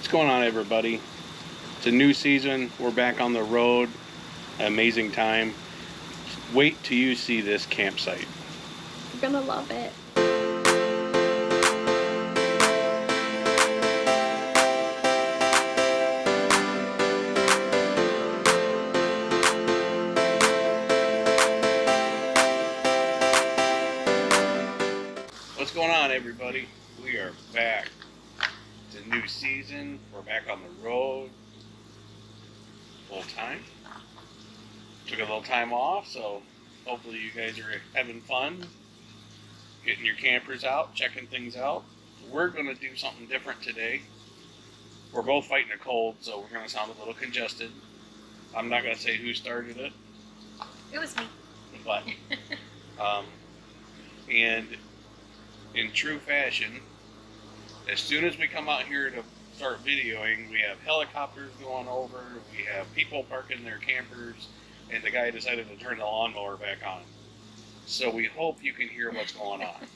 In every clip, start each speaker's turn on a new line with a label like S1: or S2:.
S1: going on, everybody? It's a new season. We're back on the road. Amazing time. Wait till you see this campsite.
S2: You're gonna love it.
S1: What's going on, everybody? We are back. It's a new season. We're back on the road full time. Took a little time off, so hopefully you guys are having fun, getting your campers out, checking things out. We're going to do something different today. We're both fighting a cold, so we're going to sound a little congested. I'm not going to say who started it.
S2: It was me.
S1: But, and in true fashion, as soon as we come out here to start videoing, we have helicopters going over, we have people parking their campers, and the guy decided to turn the lawnmower back on. So we hope you can hear what's going on.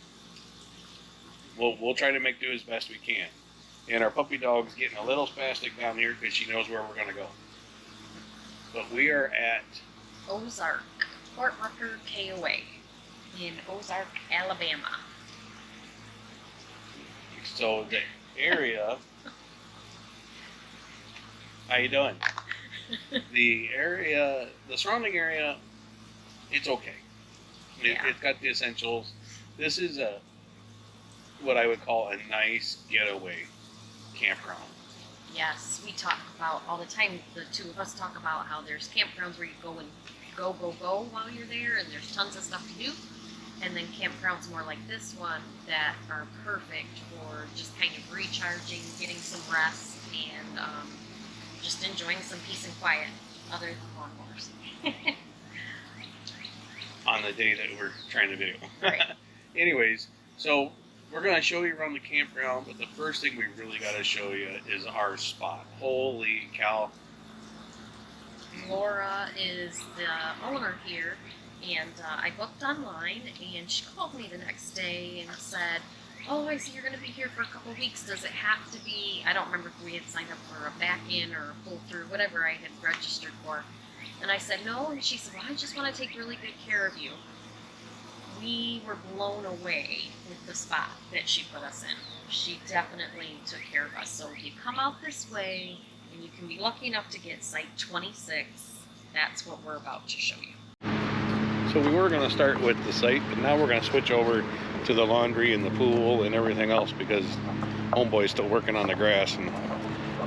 S1: We'll try to make do as best we can. And our puppy dog's getting a little spastic down here because she knows where we're going to go. But we are at
S2: Ozark Rucker KOA in Ozark, Alabama.
S1: So the area, how you doing? The area, the surrounding area, it's okay. It's got the essentials. This is what I would call a nice getaway campground.
S2: Yes, we talk about all the time, the two of us talk about how there's campgrounds where you go and go while you're there, and there's tons of stuff to do. And then campgrounds more like this one that are perfect for just kind of recharging, getting some rest, and just enjoying some peace and quiet other than lawnmowers.
S1: On the day that we're trying to video.
S2: Right.
S1: Anyways, so we're going to show you around the campground, but the first thing we really got to show you is our spot. Holy cow.
S2: Laura is the owner here. And I booked online, and she called me the next day and said, "Oh, I see you're going to be here for a couple of weeks. Does it have to be," I don't remember if we had signed up for a back-in or a pull-through, whatever I had registered for. And I said, "No," and she said, "Well, I just want to take really good care of you." We were blown away with the spot that she put us in. She definitely took care of us. So if you come out this way, and you can be lucky enough to get Site 26, that's what we're about to show you.
S1: So we were going to start with the site, but now we're going to switch over to the laundry and the pool and everything else because homeboy's still working on the grass and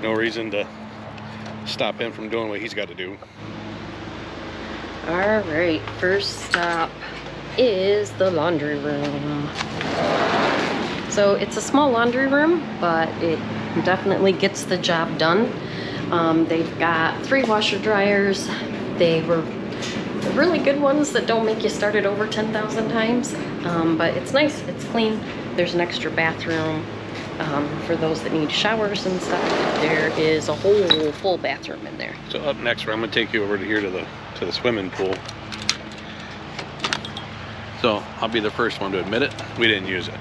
S1: no reason to stop him from doing what he's got to do.
S2: All right, first stop is the laundry room. So it's a small laundry room, but it definitely gets the job done. They've got 3 washer dryers. They were really good ones that don't make you start it over 10,000 times, but it's nice, it's clean. There's an extra bathroom for those that need showers and stuff. There is a whole full bathroom in there.
S1: So up next, I'm going to take you over to here to the swimming pool. So I'll be the first one to admit it, we didn't use it.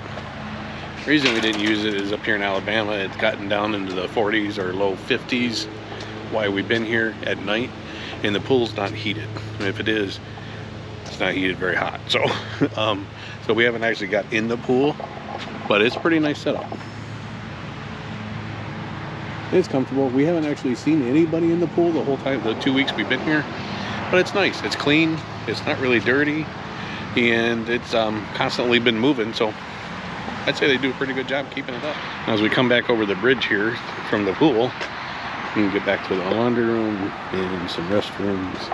S1: The reason we didn't use it is up here in Alabama, it's gotten down into the 40s or low 50s while we've been here at night. And the pool's not heated. And if it is, it's not heated very hot. So, so we haven't actually got in the pool, but it's a pretty nice setup. It's comfortable. We haven't actually seen anybody in the pool the whole time, the 2 weeks we've been here, but it's nice. It's clean. It's not really dirty, and it's constantly been moving. So I'd say they do a pretty good job keeping it up. As we come back over the bridge here from the pool, we can get back to the laundry room and some restrooms.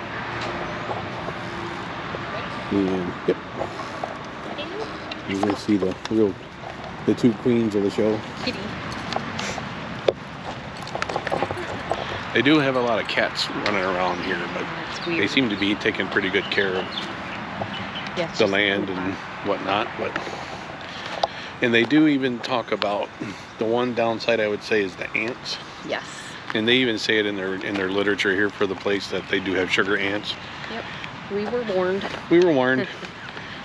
S1: And yep, you will see the 2 queens of the show.
S2: Kitty.
S1: They do have a lot of cats running around here, but they seem to be taking pretty good care of the land and whatnot. And they do even talk about the one downside I would say is the ants.
S2: Yes.
S1: And they even say it in their literature here for the place that they do have sugar ants.
S2: Yep, we were warned.
S1: We were warned.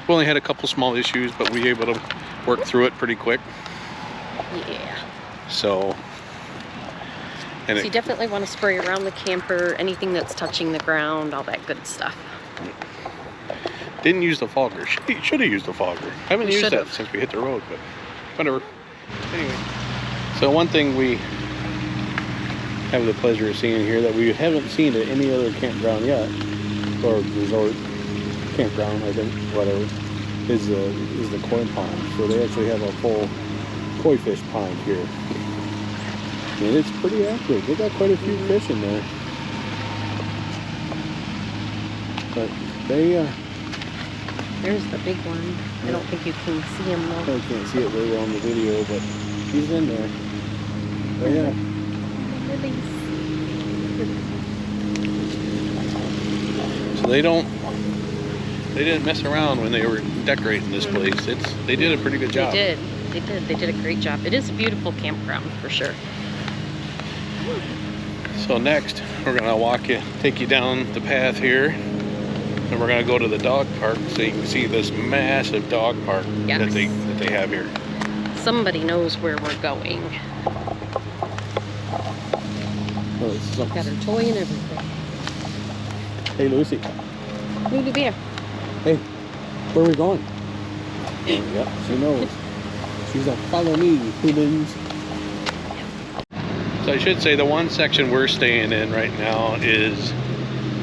S1: We only had a couple small issues, but we were able to work through it pretty quick.
S2: Yeah.
S1: So And
S2: So you definitely want to spray around the camper, anything that's touching the ground, all that good stuff.
S1: didn't use the fogger. Should have used the fogger. I haven't used that since we hit the road, but whatever. Anyway, so one thing we have the pleasure of seeing here that we haven't seen at any other campground yet, or resort campground, I think, whatever, is the koi pond. So they actually have a full koi fish pond here, and it's pretty active. They got quite a few fish in there, but they
S2: There's the big one. I don't think you can see him though.
S1: I can't see it very well on the video, but he's in there. But yeah. So they didn't mess around when they were decorating this place. They did a pretty good job.
S2: They did a great job. It is a beautiful campground for sure.
S1: So next we're gonna take you down the path here, and we're gonna go to the dog park so you can see this massive dog park that they have here.
S2: Somebody knows where we're going.
S1: Oh,
S2: Got her toy and everything.
S1: Hey Lucy.
S2: Lulu Bear.
S1: Hey, where are we going? Yep, she knows. She's like, follow me, humans. So I should say the one section we're staying in right now is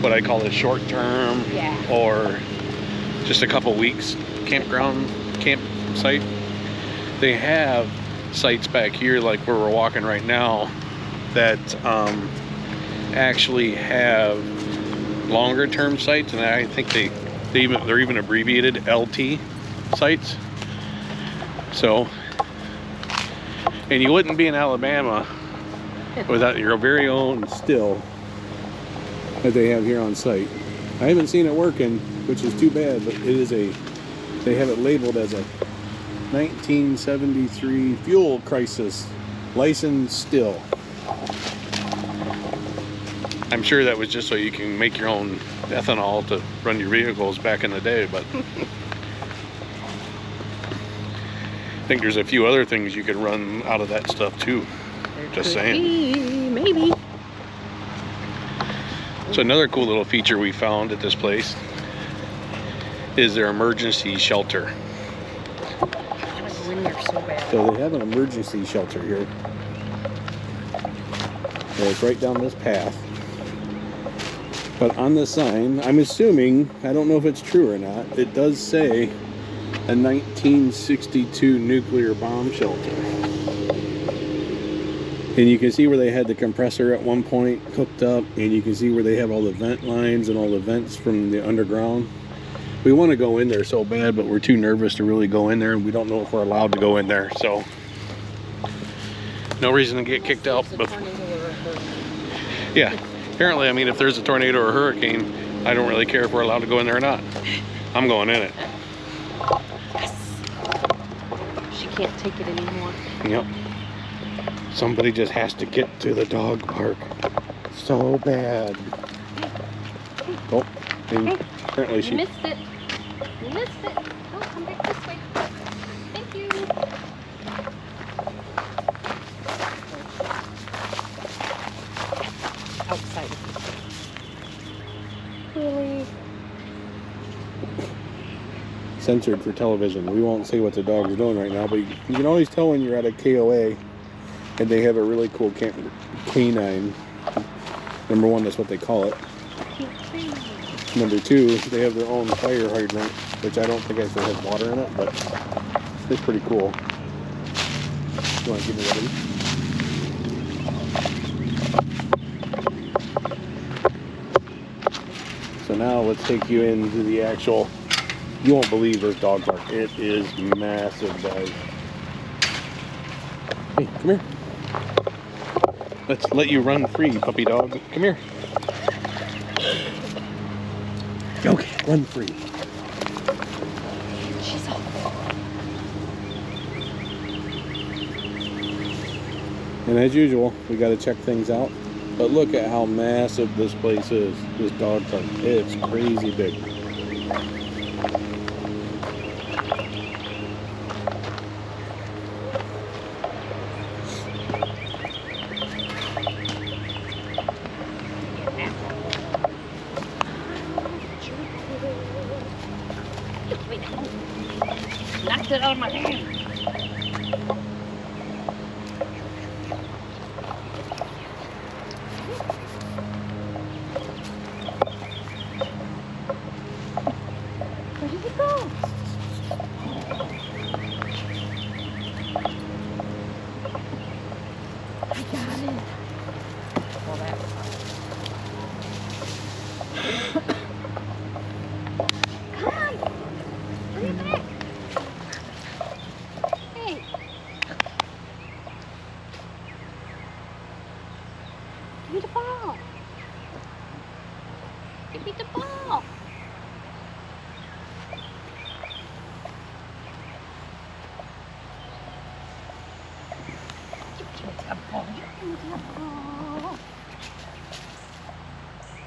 S1: what I call a short-term or just a couple weeks campsite. They have sites back here like where we're walking right now that actually have longer term sites, and I think they're even abbreviated LT sites. So, and you wouldn't be in Alabama without your very own still that they have here on site. I haven't seen it working, which is too bad, but they have it labeled as a 1973 fuel crisis licensed still. I'm sure that was just so you can make your own ethanol to run your vehicles back in the day, but I think there's a few other things you could run out of that stuff too. Just saying.
S2: Maybe.
S1: So another cool little feature we found at this place is their emergency shelter.
S2: I want to go in there so bad.
S1: So they have an emergency shelter here. And it's right down this path. But on the sign, I'm assuming, I don't know if it's true or not, it does say a 1962 nuclear bomb shelter. And you can see where they had the compressor at one point hooked up, and you can see where they have all the vent lines and all the vents from the underground. We want to go in there so bad, but we're too nervous to really go in there, and we don't know if we're allowed to go in there. So no reason to get kicked out. But yeah, apparently, I mean, if there's a tornado or a hurricane, I don't really care if we're allowed to go in there or not. I'm going in it.
S2: Yes. She can't take it anymore.
S1: Yep. Somebody just has to get to the dog park so bad. Oh, and apparently she
S2: missed it. You missed it. Oh, come back this way. Thank you. Outside. Really?
S1: censored for television. We won't say what the dog's doing right now, but you can always tell when you're at a KOA and they have a really cool canine. Number one, that's what they call it. Number two, they have their own fire hydrant, which I don't think actually has water in it, but it's pretty cool. You want to give me that? So now let's take you into the actual, you won't believe this dog park. It is massive, guys. Hey, come here. Let's let you run free, puppy dog. Come here. Okay, run free.
S2: She's off.
S1: And as usual, we got to check things out. But look at how massive this place is, this dog park. It's crazy big.
S2: it out of my hand. Where did it go? I got it. Well, that was hard. Come on. Bring it back. Hey. Give me the ball. Give me the ball.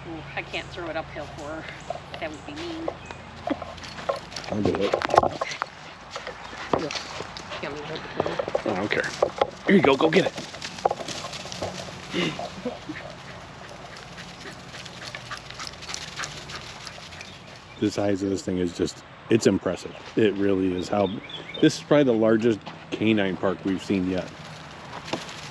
S2: Ooh, I can't throw it uphill for her. That would be mean.
S3: I'll do it.
S2: Okay. You want me to hold the camera?
S3: I don't care. Here you go. Go get it. The size of this thing is just, it's impressive. It really is. This is probably the largest canine park we've seen yet.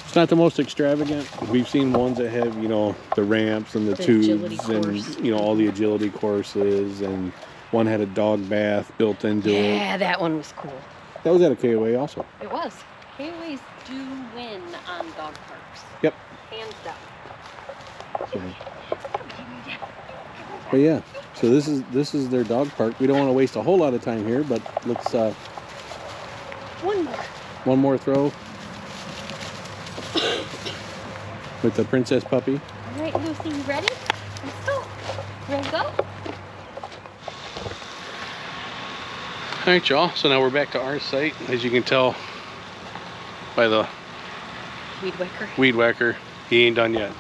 S3: It's not the most extravagant. We've seen ones that have, you know, the ramps and the tubes and, you know, all the agility courses, and one had a dog bath built into it.
S2: Yeah, that one was cool.
S3: That was at a KOA also.
S2: It was. KOAs do win on dog parks.
S3: Yep.
S2: Hands down.
S3: So, but yeah, so this is their dog park. We don't want to waste a whole lot of time here, but let's one more throw with the princess puppy.
S2: All right, Lucy, you ready? Let's go. Ready to go?
S3: All right, y'all. So now we're back to our site. As you can tell by the weed whacker, he ain't done yet.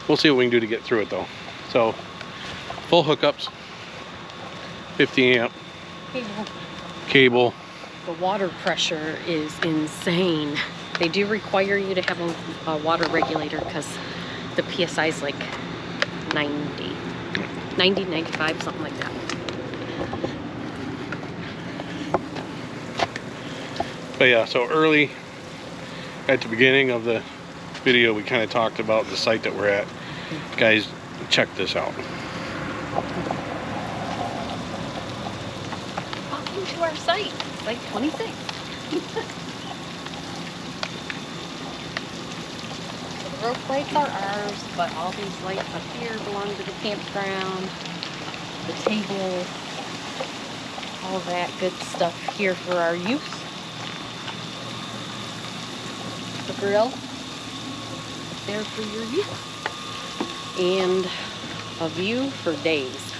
S3: We'll see what we can do to get through it though. So full hookups, 50 amp cable.
S2: The water pressure is insane. They do require you to have a water regulator because the PSI is like 90, 95, something like that.
S3: But yeah, so early at the beginning of the video, we kind of talked about the site that we're at. Guys, check this out.
S2: Welcome to our site, Site 26. So the rope lights are ours, but all these lights up here belong to the campground, the table, all that good stuff here for our use. The grill there for your use, and a view for days.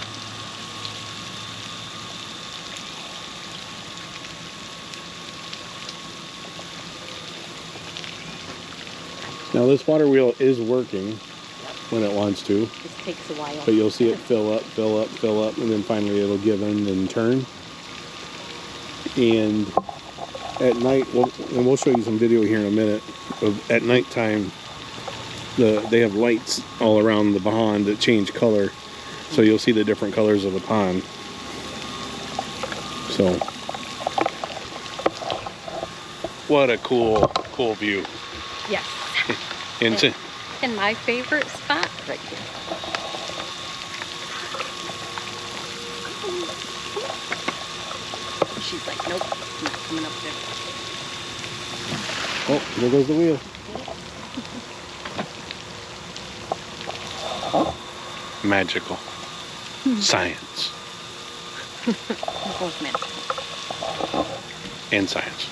S3: Now this water wheel is working when it wants to.
S2: This takes a while.
S3: But you'll see it fill up, fill up, fill up, and then finally it'll give in and turn. And at night, and we'll show you some video here in a minute, of at nighttime, they have lights all around the pond that change color. So you'll see the different colors of the pond. So, what a cool view.
S2: Yes. And my favorite spot right here. She's like, nope, I'm not coming up there.
S3: Oh, there goes the wheel. Magical. Science.
S2: Both magical.
S3: And science.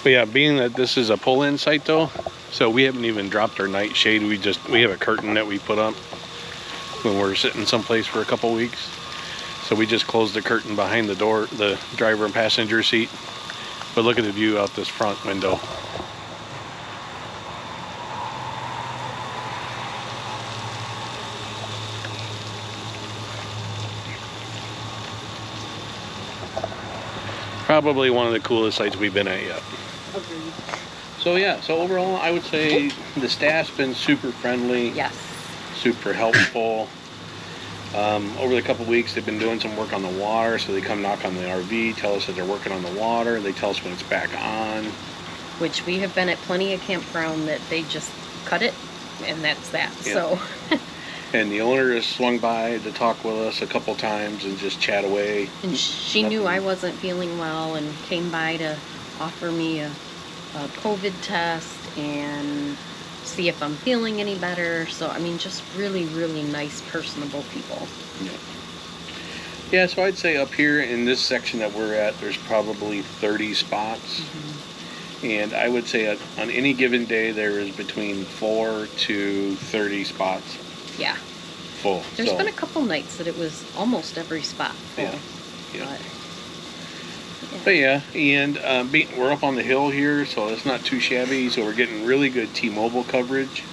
S3: But yeah, being that this is a pull-in site though, so we haven't even dropped our night shade. We have a curtain that we put up when we're sitting someplace for a couple weeks. So we just closed the curtain behind the door, the driver and passenger seat. But look at the view out this front window. Probably one of the coolest sites we've been at yet.
S2: Agreed.
S3: So yeah, so overall I would say the staff's been super friendly.
S2: Yes.
S3: Super helpful.
S1: Over the couple weeks, they've been doing some work on the water, so they come knock on the RV, tell us that they're working on the water. They tell us when it's back on.
S2: Which we have been at plenty of campground that they just cut it, and that's that.
S1: Yeah.
S2: So.
S1: And the owner has swung by to talk with us a couple times and just chat away.
S2: And she knew I wasn't feeling well and came by to offer me a COVID test and see if I'm feeling any better. So, I mean, just really, really nice, personable people.
S1: Yeah, so I'd say up here in this section that we're at, there's probably 30 spots.
S2: Mm-hmm.
S1: And I would say on any given day, there is between 4 to 30 spots.
S2: Yeah.
S1: Full.
S2: There's been a couple nights that it was almost every spot full.
S1: Yeah. But yeah, and we're up on the hill here, so it's not too shabby. So we're getting really good T-Mobile coverage,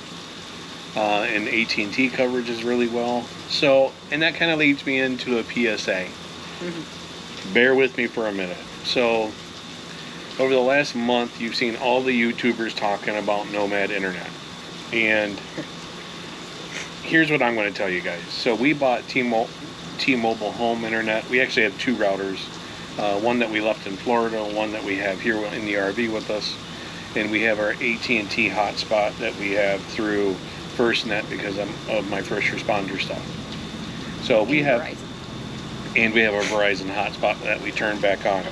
S1: and AT&T coverage is really well. So, and that kind of leads me into a PSA.
S2: Mm-hmm.
S1: Bear with me for a minute. So, over the last month, you've seen all the YouTubers talking about NOMAD internet, and here's what I'm going to tell you guys. So we bought T-Mobile home internet. We actually have 2 routers. One that we left in Florida, one that we have here in the RV with us. And we have our AT&T hotspot that we have through FirstNet because of my first responder stuff. So we have, and we have a Verizon hotspot that we turn back on.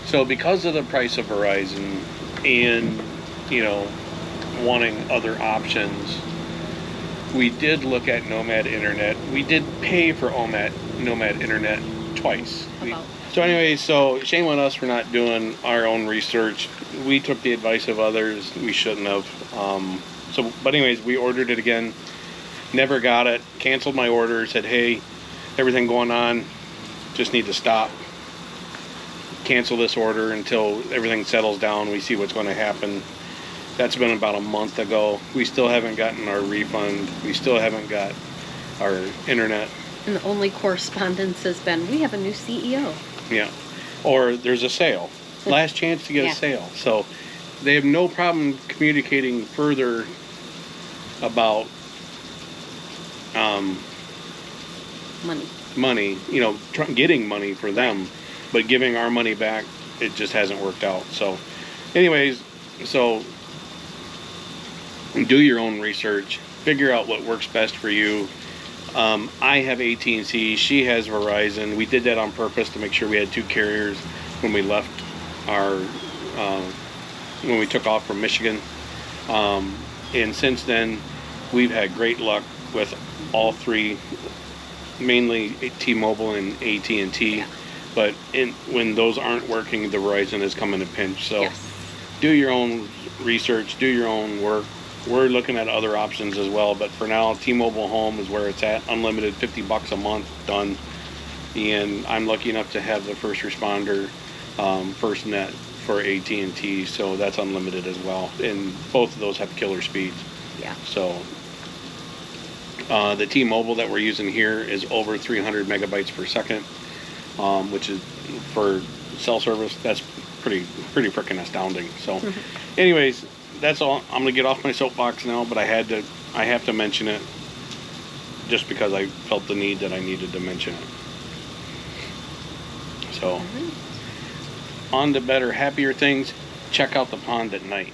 S1: So because of the price of Verizon and, you know, wanting other options, we did look at NOMAD internet. We did pay for NOMAD internet twice. So anyways, so shame on us for not doing our own research. We took the advice of others. We shouldn't have. But anyways, we ordered it again. Never got it. Canceled my order. Said, hey, everything going on, just need to stop. Cancel this order until everything settles down. We see what's going to happen. That's been about a month ago. We still haven't gotten our refund. We still haven't got our internet.
S2: And the only correspondence has been, we have a new CEO.
S1: Yeah. Or there's a sale. Last chance to get a sale. So they have no problem communicating further about money, you know, getting money for them, but giving our money back, it just hasn't worked out. So anyways, so do your own research, figure out what works best for you. I have AT&T, she has Verizon. We did that on purpose to make sure we had 2 carriers when we left our, when we took off from Michigan. And since then, we've had great luck with all 3, mainly T-Mobile and AT&T. Yeah. But when those aren't working, the Verizon has come in a pinch. So do your own research, do your own work. We're looking at other options as well, but for now, T-Mobile Home is where it's at. Unlimited, $50 a month, done. And I'm lucky enough to have the first responder FirstNet for AT&T, so that's unlimited as well. And both of those have killer speeds.
S2: Yeah.
S1: So the T-Mobile that we're using here is over 300 megabytes per second, which is for cell service. That's pretty freaking astounding. So, anyways. That's all. I'm gonna get off my soapbox now, but I have to mention it just because I felt the need that I needed to mention it. So, on to better, happier things. Check out the pond at night.